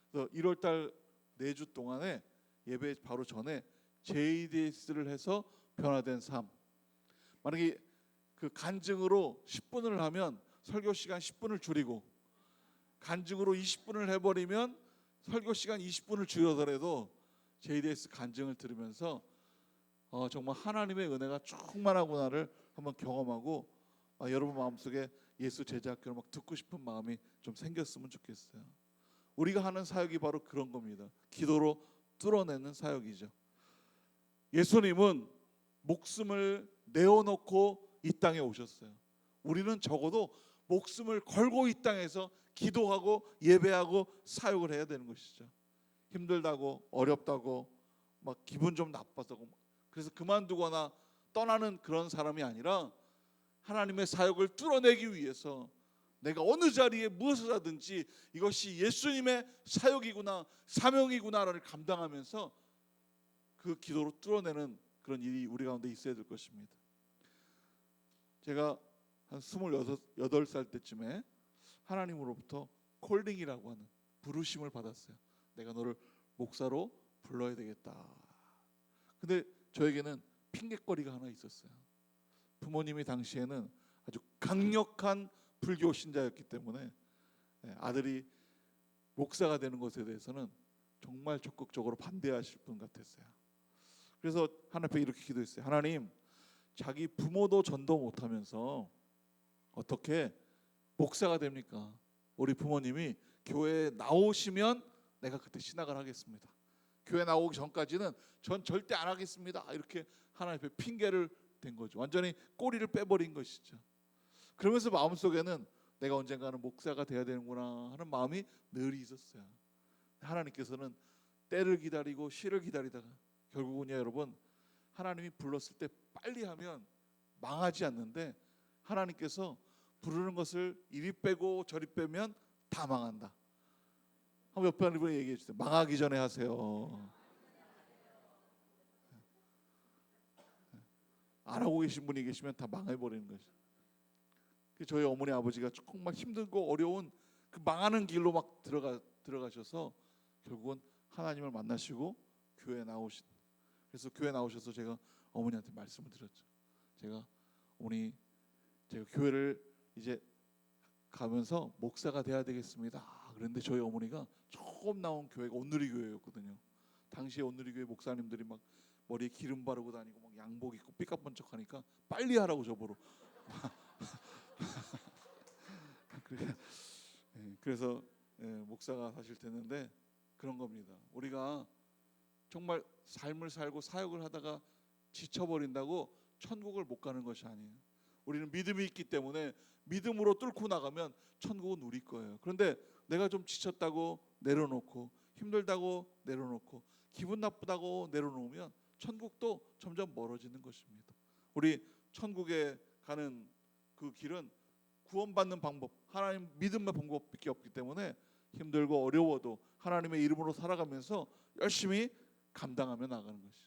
그래서 1월 달 4주 동안에 예배 바로 전에 JDS를 해서 변화된 삶. 만약에 그 간증으로 10분을 하면 설교 시간 10분을 줄이고, 간증으로 20분을 해버리면 설교 시간 20분을 줄여더라도 JDS 간증을 들으면서 정말 하나님의 은혜가 충만하구나를 한번 경험하고, 여러분 마음속에 예수 제자학교를 막 듣고 싶은 마음이 좀 생겼으면 좋겠어요. 우리가 하는 사역이 바로 그런 겁니다. 기도로 뚫어내는 사역이죠. 예수님은 목숨을 내어놓고 이 땅에 오셨어요. 우리는 적어도 목숨을 걸고 이 땅에서 기도하고 예배하고 사역을 해야 되는 것이죠. 힘들다고 어렵다고 막 기분 좀 나빠서 그래서 그만두거나 떠나는 그런 사람이 아니라, 하나님의 사역을 뚫어내기 위해서 내가 어느 자리에 무엇을 하든지 이것이 예수님의 사역이구나, 사명이구나를 감당하면서 그 기도로 뚫어내는 그런 일이 우리 가운데 있어야 될 것입니다. 제가 한 28살 때쯤에 하나님으로부터 콜링이라고 하는 부르심을 받았어요. 내가 너를 목사로 불러야 되겠다. 근데 저에게는 핑계거리가 하나 있었어요. 부모님이 당시에는 아주 강력한 불교 신자였기 때문에 아들이 목사가 되는 것에 대해서는 정말 적극적으로 반대하실 분 같았어요. 그래서 하나님 앞에 이렇게 기도했어요. 하나님, 자기 부모도 전도 못하면서 어떻게 목사가 됩니까? 우리 부모님이 교회에 나오시면 내가 그때 신학을 하겠습니다. 교회 나오기 전까지는 전 절대 안 하겠습니다. 이렇게 하나님 앞에 핑계를 댄 거죠. 완전히 꼬리를 빼버린 것이죠. 그러면서 마음속에는 내가 언젠가는 목사가 돼야 되는구나 하는 마음이 늘 있었어요. 하나님께서는 때를 기다리고 시를 기다리다가 결국은요, 여러분, 하나님이 불렀을 때 빨리 하면 망하지 않는데, 하나님께서 부르는 것을 이리 빼고 저리 빼면 다 망한다. 한번 옆에 하는 분이 얘기해 주세요. 망하기 전에 하세요. 안 하고 계신 분이 계시면 다 망해버리는 거죠. 저희 어머니 아버지가 정말 힘들고 어려운 그 망하는 길로 막 들어가셔서 결국은 하나님을 만나시고 교회에 나오신. 그래서 교회 나오셔서 제가 어머니한테 말씀을 드렸죠. 제가 어머니, 제가 교회를 이제 가면서 목사가 돼야 되겠습니다. 그런데 저희 어머니가 처음 나온 교회가 온누리 교회였거든요. 당시에 온누리 교회 목사님들이 막 머리에 기름 바르고 다니고 막 양복 입고 삐까번쩍하니까 빨리 하라고 저보러. 그래서 목사가 사실 됐는데, 그런 겁니다. 우리가 정말 삶을 살고 사역을 하다가 지쳐버린다고 천국을 못 가는 것이 아니에요. 우리는 믿음이 있기 때문에 믿음으로 뚫고 나가면 천국은 우리 거예요. 그런데 내가 좀 지쳤다고 내려놓고, 힘들다고 내려놓고, 기분 나쁘다고 내려놓으면 천국도 점점 멀어지는 것입니다. 우리 천국에 가는 그 길은 구원받는 방법, 하나님 믿음의 방법밖에 없기 때문에 힘들고 어려워도 하나님의 이름으로 살아가면서 열심히 감당하며 나가는 것이.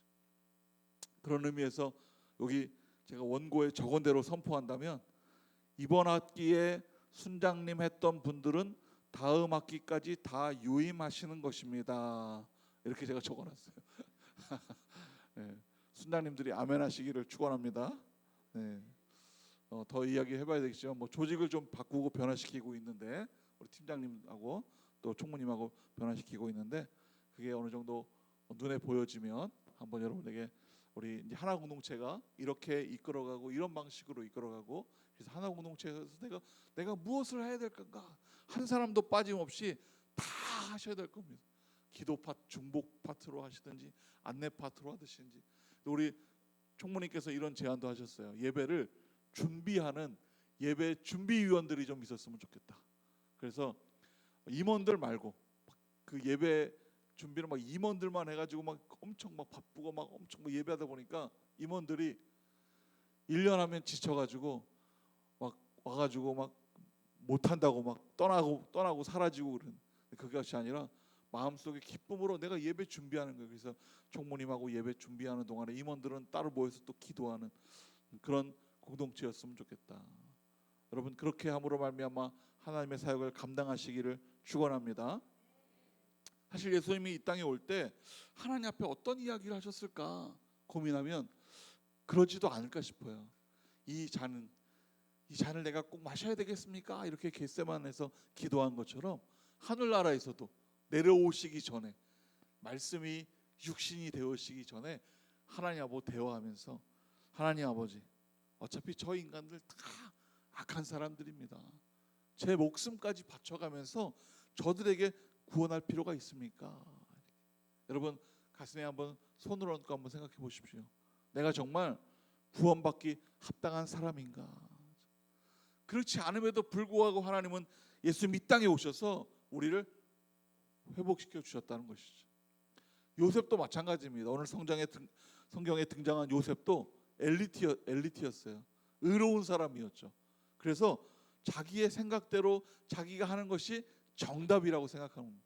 그런 의미에서 여기 제가 원고에 적은 대로 선포한다면, 이번 학기에 순장님 했던 분들은 다음 학기까지 다 유임하시는 것입니다. 이렇게 제가 적어놨어요. 네, 순장님들이 아멘 하시기를 축원합니다. 네. 더 이야기해봐야 되겠지만 뭐 조직을 좀 바꾸고 변화시키고 있는데 우리 팀장님하고 또 총무님하고 변화시키고 있는데 그게 어느 정도 눈에 보여지면 한번 여러분에게 우리 이제 하나 공동체가 이렇게 이끌어가고 이런 방식으로 이끌어가고 그래서 하나 공동체에서 내가 무엇을 해야 될 건가 한 사람도 빠짐없이 다 하셔야 될 겁니다. 기도 파트, 중복 파트로 하시든지 안내 파트로 하시든지 우리 총무님께서 이런 제안도 하셨어요. 예배를 준비하는 예배 준비위원들이 좀 있었으면 좋겠다. 그래서 임원들 말고 그 예배 준비를 막 임원들만 해가지고 막 엄청 막 바쁘고 막 엄청 막 예배하다 보니까 임원들이 1년 하면 지쳐가지고 막 와가지고 막 못한다고 막 떠나고 사라지고 그런 그것이 아니라 마음속에 기쁨으로 내가 예배 준비하는 거예요. 그래서 총무님하고 예배 준비하는 동안에 임원들은 따로 모여서 또 기도하는 그런 공동체였으면 좋겠다. 여러분 그렇게 함으로 말미암아 하나님의 사역을 감당하시기를 축원합니다. 사실 예수님이 이 땅에 올 때 하나님 앞에 어떤 이야기를 하셨을까 고민하면 그러지도 않을까 싶어요. 이 잔을 내가 꼭 마셔야 되겠습니까? 이렇게 겟세마네에서 기도한 것처럼 하늘나라에서도 내려오시기 전에 말씀이 육신이 되어시기 전에 하나님 아버지 대화하면서 하나님 아버지 어차피 저 인간들 다 악한 사람들입니다. 제 목숨까지 바쳐가면서 저들에게 구원할 필요가 있습니까? 여러분 가슴에 한번 손을 얹고 한번 생각해 보십시오. 내가 정말 구원받기 합당한 사람인가? 그렇지 않음에도 불구하고 하나님은 예수님 이 땅에 오셔서 우리를 회복시켜 주셨다는 것이죠. 요셉도 마찬가지입니다. 오늘 성경에 등장한 요셉도 엘리트였어요. 의로운 사람이었죠. 그래서 자기의 생각대로 자기가 하는 것이 정답이라고 생각하는 거예요.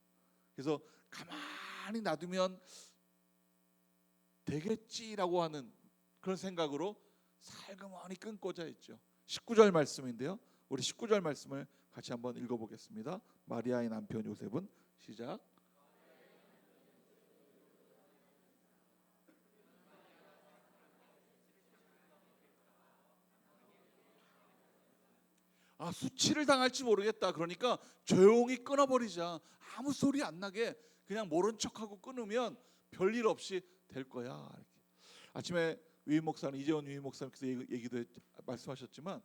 그래서 가만히 놔두면 되겠지라고 하는 그런 생각으로 살그머니 끊고자 했죠. 19절 말씀인데요. 우리 19절 말씀을 같이 한번 읽어보겠습니다. 마리아의 남편 요셉은 시작. 수치를 당할지 모르겠다. 그러니까 조용히 끊어버리자. 아무 소리 안 나게 그냥 모른 척하고 끊으면 별일 없이 될 거야. 이렇게. 아침에 이재원 위임 목사님께서 말씀하셨지만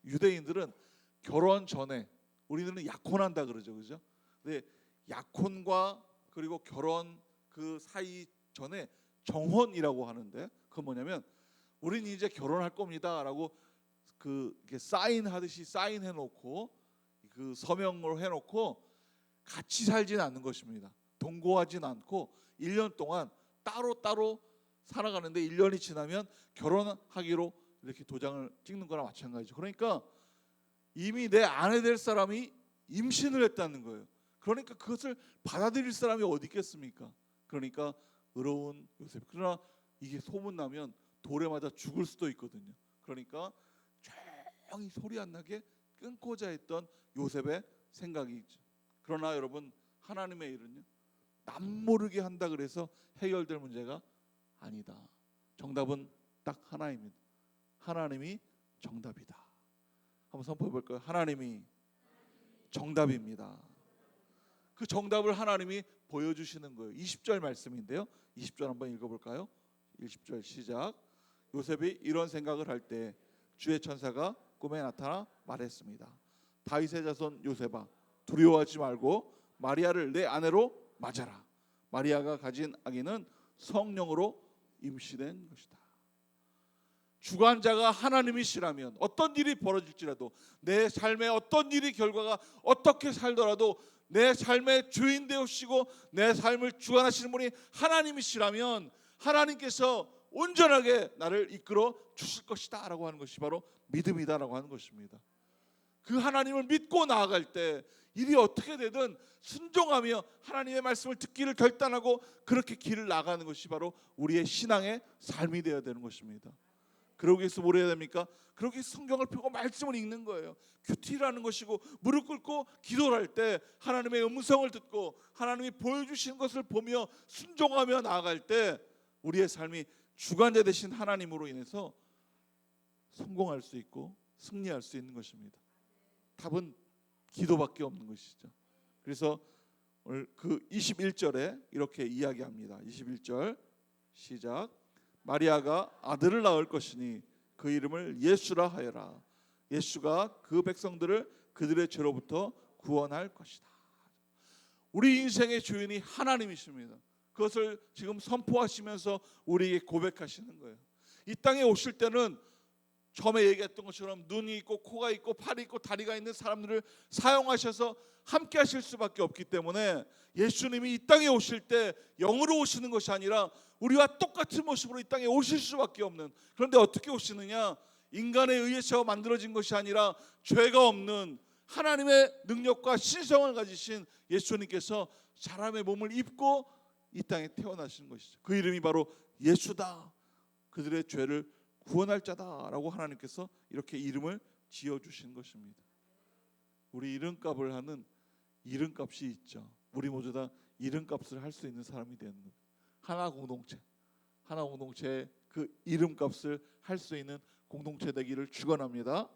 유대인들은 결혼 전에 우리들은 약혼한다 그러죠, 그죠? 근데 약혼과 그리고 결혼 그 사이 전에 정혼이라고 하는데 그건 뭐냐면 우린 이제 결혼할 겁니다라고 이렇게 사인하듯이 사인해놓고 그 서명을 해놓고 같이 살지는 않는 것입니다. 동거하지는 않고 1년 동안 따로 살아가는데 1년이 지나면 결혼하기로 이렇게 도장을 찍는 거랑 마찬가지죠. 그러니까 이미 내 아내 될 사람이 임신을 했다는 거예요. 그러니까 그것을 받아들일 사람이 어디 있겠습니까? 그러니까 의로운 요셉. 그러나 이게 소문나면 돌에 맞아 죽을 수도 있거든요. 그러니까 조용히 소리 안 나게 끊고자 했던 요셉의 생각이죠. 그러나 여러분 하나님의 일은요 남모르게 한다 그래서 해결될 문제가 아니다. 정답은 딱 하나입니다. 하나님이 정답이다. 한번 선포해 볼까요? 하나님이 정답입니다. 그 정답을 하나님이 보여주시는 거예요. 20절 말씀인데요. 20절 한번 읽어볼까요? 20절 시작. 요셉이 이런 생각을 할 때 주의 천사가 꿈에 나타나 말했습니다. 다윗의 자손 요셉아 두려워하지 말고 마리아를 내 아내로 맞아라. 마리아가 가진 아기는 성령으로 임시된 것이다. 주관자가 하나님이시라면 어떤 일이 벌어질지라도 내 삶의 어떤 일이 결과가 어떻게 살더라도 내 삶의 주인 되시고 내 삶을 주관하시는 분이 하나님이시라면 하나님께서 온전하게 나를 이끌어 주실 것이다 라고 하는 것이 바로 믿음이다라고 하는 것입니다. 그 하나님을 믿고 나아갈 때 일이 어떻게 되든 순종하며 하나님의 말씀을 듣기를 결단하고 그렇게 길을 나가는 것이 바로 우리의 신앙의 삶이 되어야 되는 것입니다. 그러기 위해서 뭘 해야 됩니까? 그러기 위해서 성경을 펴고 말씀을 읽는 거예요. 큐티라는 것이고 무릎 꿇고 기도를 할 때 하나님의 음성을 듣고 하나님이 보여주시는 것을 보며 순종하며 나아갈 때 우리의 삶이 주관자 되신 하나님으로 인해서 성공할 수 있고 승리할 수 있는 것입니다. 답은 기도밖에 없는 것이죠. 그래서 오늘 그 21절에 이렇게 이야기합니다. 21절 시작. 마리아가 아들을 낳을 것이니 그 이름을 예수라 하여라. 예수가 그 백성들을 그들의 죄로부터 구원할 것이다. 우리 인생의 주인이 하나님이십니다. 그것을 지금 선포하시면서 우리에게 고백하시는 거예요. 이 땅에 오실 때는 처음에 얘기했던 것처럼 눈이 있고 코가 있고 팔이 있고 다리가 있는 사람들을 사용하셔서 함께 하실 수밖에 없기 때문에 예수님이 이 땅에 오실 때 영으로 오시는 것이 아니라 우리와 똑같은 모습으로 이 땅에 오실 수밖에 없는, 그런데 어떻게 오시느냐? 인간에 의해서 만들어진 것이 아니라 죄가 없는 하나님의 능력과 신성을 가지신 예수님께서 사람의 몸을 입고 이 땅에 태어나신 것이죠. 그 이름이 바로 예수다. 그들의 죄를 구원할 자다라고 하나님께서 이렇게 이름을 지어주신 것입니다. 우리 이름값을 하는 이름값이 있죠. 우리 모두 다 이름값을 할 수 있는 사람이 되는 거예요. 하나 공동체의 그 이름값을 할 수 있는 공동체 되기를 축원합니다.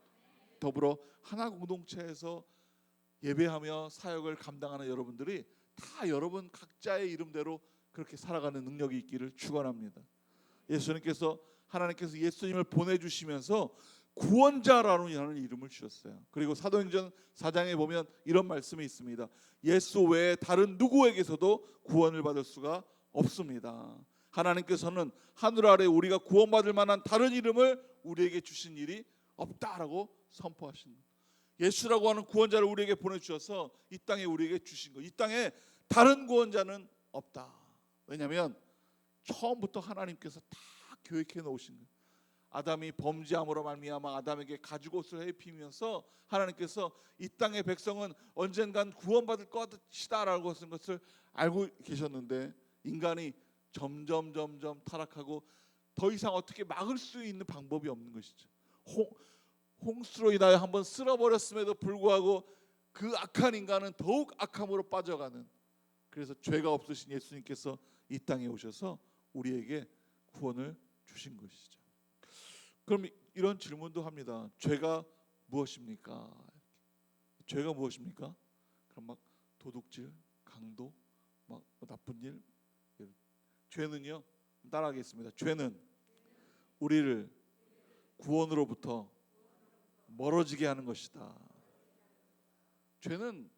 더불어 하나 공동체에서 예배하며 사역을 감당하는 여러분들이 다 여러분 각자의 이름대로 그렇게 살아가는 능력이 있기를 축원합니다. 하나님께서 예수님을 보내주시면서 구원자라는 이름을 주셨어요. 그리고 사도행전 4장에 보면 이런 말씀이 있습니다. 예수 외에 다른 누구에게서도 구원을 받을 수가 없습니다. 하나님께서는 하늘 아래 우리가 구원받을 만한 다른 이름을 우리에게 주신 일이 없다라고 선포하신 거예요. 예수라고 하는 구원자를 우리에게 보내주셔서 이 땅에 우리에게 주신 거예요. 이 땅에 다른 구원자는 없다. 왜냐하면 처음부터 하나님께서 다 계획해 놓으신 거예요. 아담이 범죄함으로 말미암아 아담에게 가죽옷을 입히면서 하나님께서 이 땅의 백성은 언젠간 구원받을 것이다라고 하는 것을 알고 계셨는데 인간이 점점 타락하고 더 이상 어떻게 막을 수 있는 방법이 없는 것이죠. 홍수로 인하여 한번 쓸어버렸음에도 불구하고 그 악한 인간은 더욱 악함으로 빠져가는, 그래서 죄가 없으신 예수님께서 이 땅에 오셔서 우리에게 구원을 주신 것이죠. 그럼 이런 질문도 합니다. 죄가 무엇입니까? 죄가 무엇입니까? 그럼 막 도둑질, 강도, 막 나쁜 일. 죄는요, 따라하겠습니다. 죄는 우리를 구원으로부터 멀어지게 하는 것이다. 죄는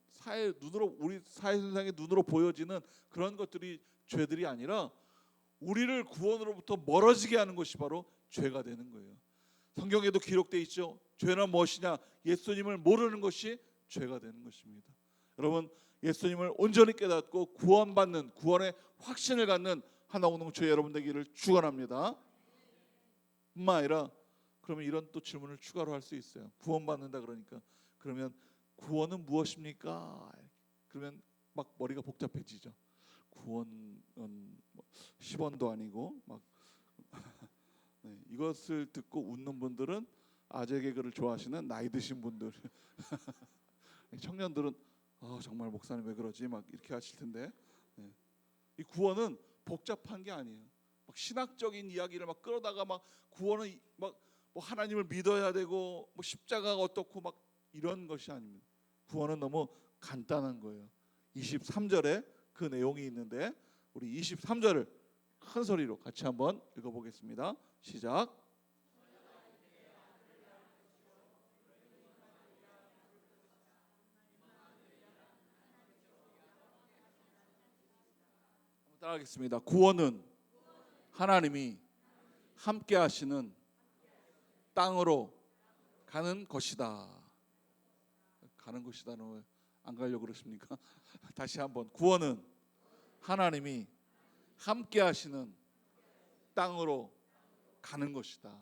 우리 사회 세상의 눈으로 보여지는 그런 것들이 죄들이 아니라 우리를 구원으로부터 멀어지게 하는 것이 바로 죄가 되는 거예요. 성경에도 기록되어 있죠. 죄는 무엇이냐? 예수님을 모르는 것이 죄가 되는 것입니다. 여러분, 예수님을 온전히 깨닫고 구원받는, 구원의 확신을 갖는 하나 공동체 여러분 되기를 축원합니다. 뿐만 아니라 그러면 이런 또 질문을 추가로 할 수 있어요. 구원받는다 그러니까 그러면 구원은 무엇입니까? 그러면 막 머리가 복잡해지죠. 구원은 10원도 아니고 막 네, 이것을 듣고 웃는 분들은 아재 개그를 좋아하시는 나이 드신 분들. 청년들은 정말 목사님 왜 그러지? 막 이렇게 하실 텐데 네. 이 구원은 복잡한 게 아니에요. 막 신학적인 이야기를 막 끌어다가 막 구원은 막 뭐 하나님을 믿어야 되고 뭐 십자가가 어떻고 막 이런 것이 아닙니다. 구원은 너무 간단한 거예요. 23절에 그 내용이 있는데 우리 23절을 큰 소리로 같이 한번 읽어보겠습니다. 시작. 따라하겠습니다. 구원은 하나님이 함께 하시는 땅으로 가는 것이다. 가는 것이다는 왜 안 가려고 그러십니까? 다시 한번. 구원은 하나님이 함께 하시는 땅으로 가는 것이다.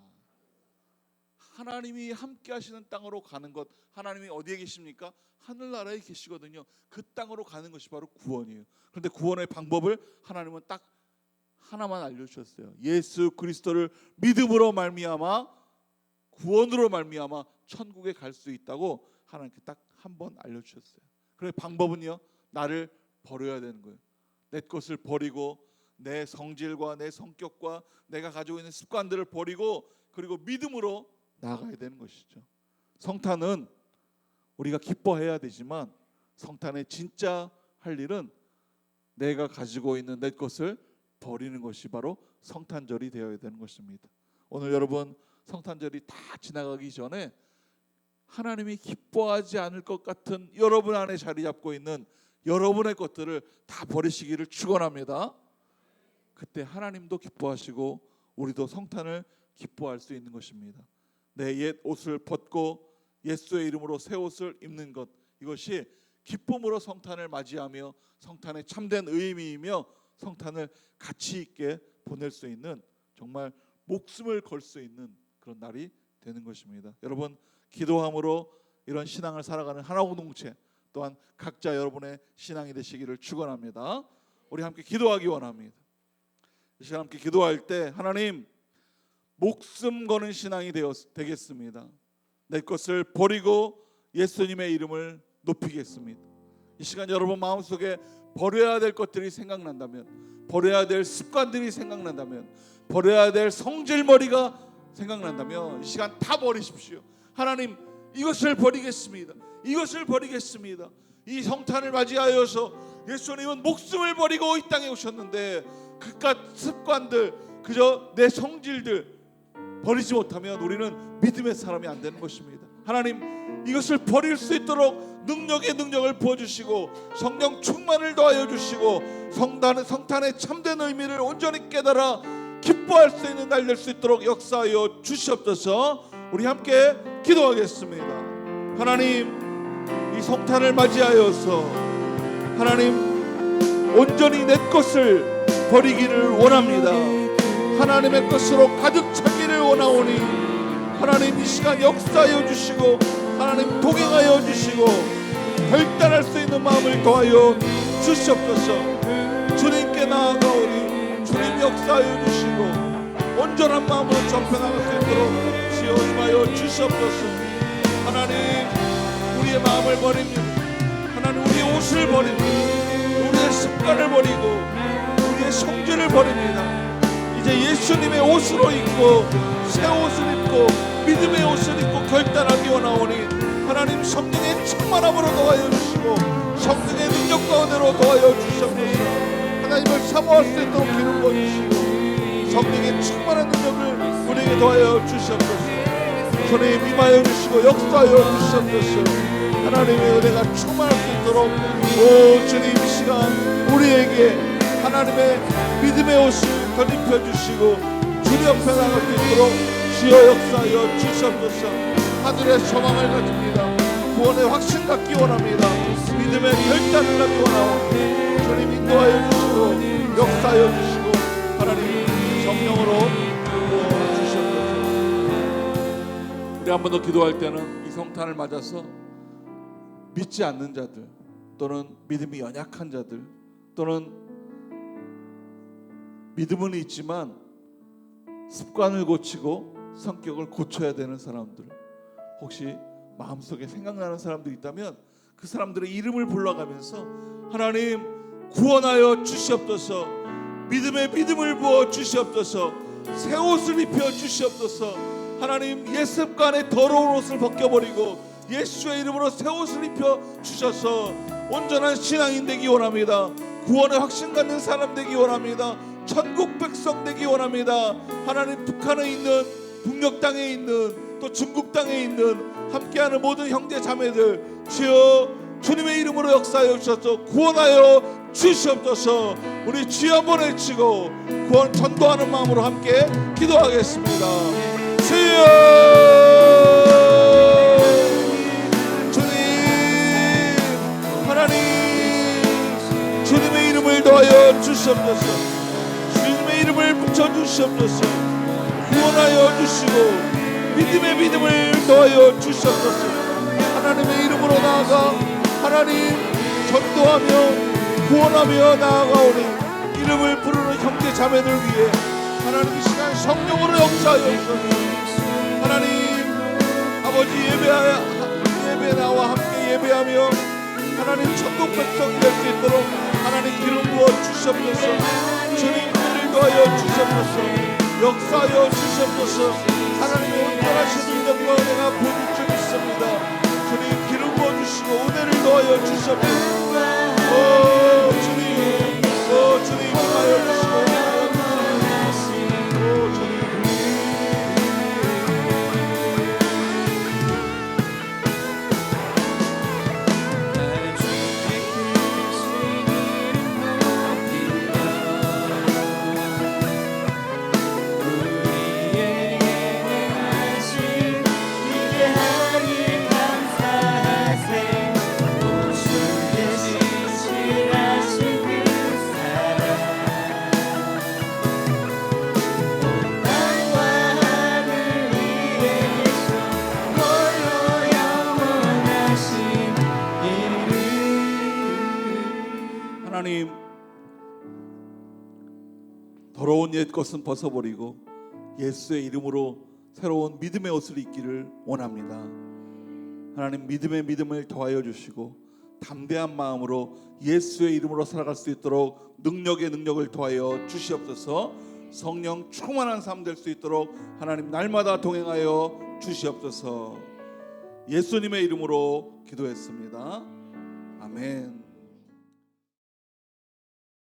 하나님이 함께 하시는 땅으로 가는 것, 하나님이 어디에 계십니까? 하늘나라에 계시거든요. 그 땅으로 가는 것이 바로 구원이에요. 그런데 구원의 방법을 하나님은 딱 하나만 알려주셨어요. 예수 그리스도를 믿음으로 말미암아 구원으로 말미암아 천국에 갈 수 있다고 하나님께 딱 한 번 알려주셨어요. 그래 방법은요, 나를 버려야 되는 거예요. 내 것을 버리고 내 성질과 내 성격과 내가 가지고 있는 습관들을 버리고 그리고 믿음으로 나아가야 되는 것이죠. 성탄은 우리가 기뻐해야 되지만 성탄의 진짜 할 일은 내가 가지고 있는 내 것을 버리는 것이 바로 성탄절이 되어야 되는 것입니다. 오늘 여러분 성탄절이 다 지나가기 전에 하나님이 기뻐하지 않을 것 같은 여러분 안에 자리 잡고 있는 여러분의 것들을 다 버리시기를 축원합니다. 그때 하나님도 기뻐하시고 우리도 성탄을 기뻐할 수 있는 것입니다. 내 옛 옷을 벗고 예수의 이름으로 새 옷을 입는 것, 이것이 기쁨으로 성탄을 맞이하며 성탄의 참된 의미이며 성탄을 가치 있게 보낼 수 있는, 정말 목숨을 걸 수 있는 그런 날이 되는 것입니다. 여러분, 기도함으로 이런 신앙을 살아가는 하나공동체 또한 각자 여러분의 신앙이 되시기를 축원합니다. 우리 함께 기도하기 원합니다. 이 시간 함께 기도할 때 하나님, 목숨 거는 신앙이 되겠습니다. 내 것을 버리고 예수님의 이름을 높이겠습니다. 이 시간 여러분 마음속에 버려야 될 것들이 생각난다면, 버려야 될 습관들이 생각난다면, 버려야 될 성질머리가 생각난다면 이 시간 다 버리십시오. 하나님, 이것을 버리겠습니다. 이것을 버리겠습니다. 이 성탄을 맞이하여서 예수님은 목숨을 버리고 이 땅에 오셨는데 그깟 습관들, 그저 내 성질들 버리지 못하면 우리는 믿음의 사람이 안 되는 것입니다. 하나님, 이것을 버릴 수 있도록 능력을 부어주시고 성령 충만을 더하여 주시고 성탄의 참된 의미를 온전히 깨달아 기뻐할 수 있는 날 될 수 있도록 역사하여 주시옵소서. 우리 함께 기도하겠습니다. 하나님, 이 성탄을 맞이하여서 하나님 온전히 내 것을 버리기를 원합니다. 하나님의 것으로 가득 차기를 원하오니 하나님 이 시간 역사하여 주시고 하나님 동행하여 주시고 결단할 수 있는 마음을 더하여 주시옵소서. 주님께 나아가오니 주님 역사하여 주시고 온전한 마음으로 전편나갈 수 있도록 주여 임하여 주시옵소서. 하나님, 우리의 마음을 버립니다. 하나님, 우리의 옷을 버립니다. 우리의 습관을 버리고 우리의 성질을 버립니다. 이제 예수님의 옷으로 입고 새 옷을 입고 믿음의 옷을 입고 결단하기 원하오니 하나님 성령의 충만함으로 도와여 주시고 성령의 능력 가운데로 도와여 주시옵소서. 하나님을 사모할 수 있도록 기름 부어주시고 성령의 충만한 능력을 우리에게 도와여 주시옵소서. 주님 임하여 주시고 역사하여 주시옵소서. 하나님의 은혜가 충만할 수 있도록 오 주님 이 시간 우리에게 하나님의 믿음의 옷을 덧입혀 주시고 주님 옆에 나갈 수 있도록 주여 역사하여 주시옵소서. 하늘의 소망을 가집니다. 구원의 확신 갖기 원합니다. 믿음의 결단을 하기 원하오니 주님 인도하여 주시고 역사하여 주시고 하나님 성령으로 부어주시옵소서. 우리 한 번 더 기도할 때는 이 성탄을 맞아서 믿지 않는 자들 또는 믿음이 연약한 자들 또는 믿음은 있지만 습관을 고치고 성격을 고쳐야 되는 사람들, 혹시 마음속에 생각나는 사람들이 있다면 그 사람들의 이름을 불러가면서 하나님 구원하여 주시옵소서. 믿음의 믿음을 부어 주시옵소서. 새 옷을 입혀 주시옵소서. 하나님 옛 습관의 더러운 옷을 벗겨버리고 예수의 이름으로 새 옷을 입혀 주셔서 온전한 신앙인 되기 원합니다. 구원의 확신 갖는 사람 되기 원합니다. 천국 백성 되기 원합니다. 하나님 북한에 있는, 북녘 땅에 있는, 또 중국 땅에 있는 함께하는 모든 형제 자매들 주여 주님의 이름으로 역사하여 주셔서 구원하여 주시옵소서. 우리 주여 한번 외치고 구원 전도하는 마음으로 함께 기도하겠습니다. 주여 주님 하나님 주님의 이름을 더하여 주시옵소서. 주님의 이름을 붙여주시옵소서. 구원하여 주시고 믿음의 믿음을 더하여 주시옵소서. 하나님의 이름으로 나아가 하나님 전도하며 구원하며 나아가오니 이름을 부르는 형제 자매들 위해 하나님 이 시간 성령으로 역사하여 주옵소서. 하나님 아버지 예배 나와 함께 예배하며 하나님 천국 백성이 될 수 있도록 하나님 기름 부어 주시옵소서. 주님 은혜를 더하여 주시옵소서. 역사하여 주시옵소서. 하나님의 온전하신 능력과 은혜가 부어질 줄 믿습니다. 더하여 주시옵소서. 오 주님, 오 주님 임하여 주시고 오 주님. 하나님, 더러운 옛 것은 벗어버리고 예수의 이름으로 새로운 믿음의 옷을 입기를 원합니다. 하나님, 믿음의 믿음을 더하여 주시고 담대한 마음으로 예수의 이름으로 살아갈 수 있도록 능력의 능력을 더하여 주시옵소서. 성령 충만한 삶 될 수 있도록 하나님 날마다 동행하여 주시옵소서. 예수님의 이름으로 기도했습니다. 아멘.